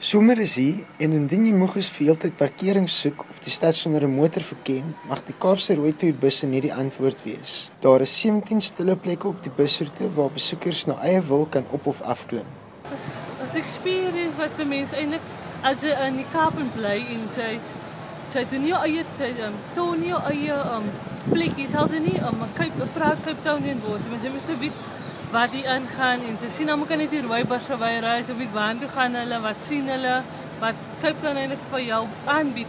Somer is hier en indien jy moeg is vir heeltyd parkering soek of die stad sonder 'n motor verken, mag die Kaapse Rooitoer busse nie die antwoord wees. Daar is 17 stille plekke op die busroete waar besoekers na eie wil kan op of afklim. As experience wat die mens eintlik as jy in die Kaap bly en sy doen jou eie toon jou eie plekkies, sal jy nie Cape Town in word, maar jy moet so weet wat die ingaan en sy sien almal kan net hier rooi busse ry, so weet waar toe gaan hulle, wat sien hulle, wat Cape Town eintlik vir jou aanbied.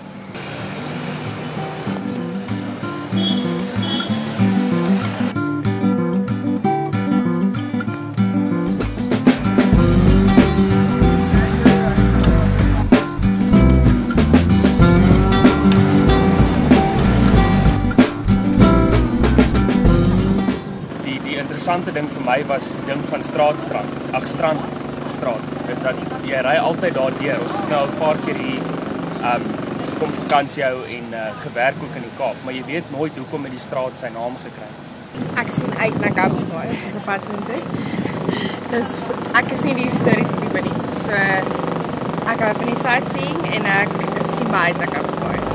Die interessante ding vir my was die ding van Strandstraat. Dis dat jy ry altyd daardeur. Ons het nou 'n paar keer hier kom vakansie hou en gewerk ook in die Kaap, maar jy weet nooit hoekom het die straat sy naam gekry. Ek sien uit na Kaapsbaai, dit is 'n pad soontoe. Dus ek is nie die historiese tipe nie. So ek hou van die sightseeing en ek sien baie uit na Kaapsbaai.